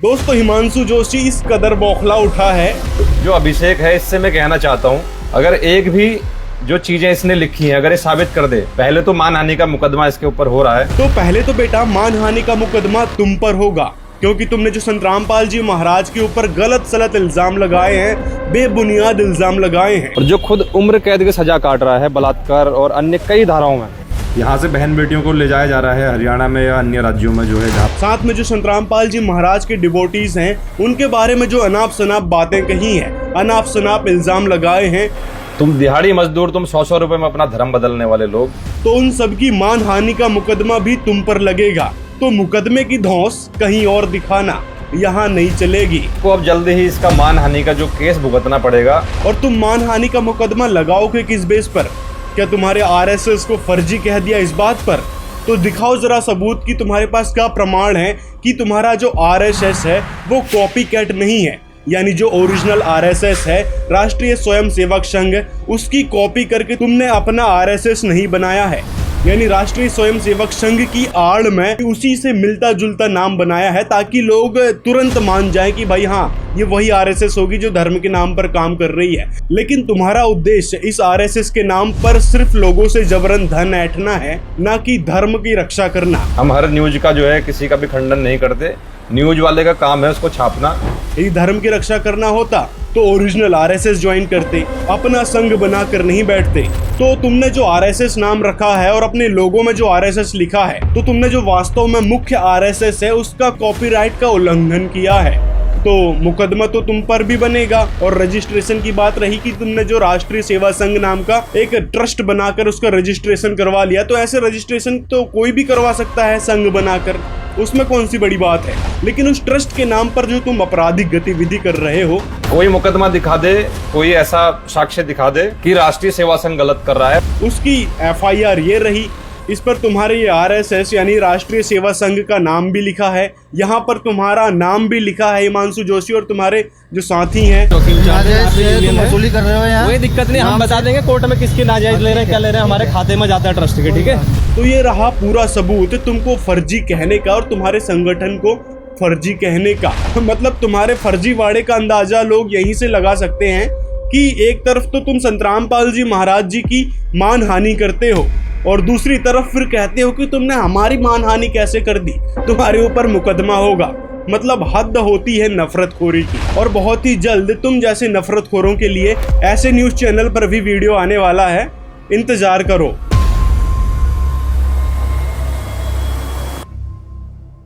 दोस्तों हिमांशु जोशी इस कदर बौखला उठा है। जो अभिषेक है, इससे मैं कहना चाहता हूँ, अगर एक भी जो चीजें इसने लिखी हैं अगर ये साबित कर दे, पहले तो मानहानि का मुकदमा इसके ऊपर हो रहा है। तो पहले तो बेटा मानहानि का मुकदमा तुम पर होगा, क्योंकि तुमने जो संतरामपाल जी महाराज के ऊपर गलत सलत इल्जाम लगाए हैं, बेबुनियाद इल्जाम लगाए हैं, और जो खुद उम्र कैद की सजा काट रहा है बलात्कार और अन्य कई धाराओं में। यहाँ से बहन बेटियों को ले जाया जा रहा है हरियाणा में या अन्य राज्यों में जो है जहाँ साथ में जो संतरामपाल जी महाराज के डिवोटीज हैं उनके बारे में जो अनाप शनाप बातें कही हैं, अनाप शनाप इल्जाम लगाए हैं। तुम दिहाड़ी मजदूर, तुम 100-100 रुपए में अपना धर्म बदलने वाले लोग, तो उन सबकी मानहानि का मुकदमा भी तुम पर लगेगा। तो मुकदमे की धौंस कहीं और दिखाना यहाँ नहीं चलेगी। तो अब जल्दी ही इसका मानहानि का जो केस भुगतना पड़ेगा। और तुम मानहानि का मुकदमा लगाओगे किस बेस पर? क्या तुम्हारे आरएसएस को फर्जी कह दिया इस बात पर? तो दिखाओ जरा सबूत कि तुम्हारे पास क्या प्रमाण है कि तुम्हारा जो आरएसएस है वो कॉपी कैट नहीं है, यानी जो ओरिजिनल आरएसएस है, राष्ट्रीय स्वयंसेवक संघ, उसकी कॉपी करके तुमने अपना आरएसएस नहीं बनाया है। यानी राष्ट्रीय स्वयंसेवक संघ की आड़ में उसी से मिलता जुलता नाम बनाया है, ताकि लोग तुरंत मान जाएं कि भाई हाँ ये वही आरएसएस होगी जो धर्म के नाम पर काम कर रही है। लेकिन तुम्हारा उद्देश्य इस आरएसएस के नाम पर सिर्फ लोगों से जबरन धन ऐंठना है, ना कि धर्म की रक्षा करना। हम हर न्यूज का जो है किसी का भी खंडन नहीं करते, न्यूज वाले का काम है उसको छापना। यदि धर्म की रक्षा करना होता तो ओरिजिनल आरएसएस ज्वाइन करते, अपना संघ बनाकर नहीं बैठते। तो तुमने जो आरएसएस नाम रखा है और अपने लोगों में जो आरएसएस लिखा है, तो तुमने जो वास्तव में मुख्य आरएसएस है उसका कॉपीराइट का उल्लंघन किया है। तो मुकदमा तो तुम पर भी बनेगा। और रजिस्ट्रेशन की बात रही कि तुमने जो राष्ट्रीय सेवा संघ नाम का एक ट्रस्ट बनाकर उसका रजिस्ट्रेशन करवा लिया, तो ऐसे रजिस्ट्रेशन तो कोई भी करवा सकता है संघ बनाकर, उसमें कौन सी बड़ी बात है। लेकिन उस ट्रस्ट के नाम पर जो तुम आपराधिक गतिविधि कर रहे हो, कोई मुकदमा दिखा दे, कोई ऐसा साक्ष्य दिखा दे कि राष्ट्रीय सेवा संघ गलत कर रहा है, उसकी एफआईआर ये रही। इस पर तुम्हारे ये आरएसएस यानी राष्ट्रीय सेवा संघ का नाम भी लिखा है, यहाँ पर तुम्हारा नाम भी लिखा है हिमांशु जोशी, और तुम्हारे जो साथी हैं वसूली कर रहे हो यहाँ। कोई दिक्कत नहीं, हम बता देंगे कोर्ट में किसकी नाजायज ले रहे हैं, क्या ले रहे हैं, हमारे खाते में जाता है ट्रस्ट के। ठीक है, तो ये रहा पूरा सबूत तुमको फर्जी कहने का और तुम्हारे संगठन को फर्जी कहने का। मतलब तुम्हारे फर्जीवाड़े का अंदाजा लोग यहीं से लगा सकते हैं कि एक तरफ तो तुम संतरामपाल जी महाराज जी की मानहानि करते हो और दूसरी तरफ फिर कहते हो कि तुमने हमारी मानहानि कैसे कर दी, तुम्हारे ऊपर मुकदमा होगा। मतलब हद होती है नफरतखोरी की। और बहुत ही जल्द तुम जैसे नफरतखोरों के लिए ऐसे न्यूज़ चैनल पर भी वीडियो आने वाला है, इंतजार करो।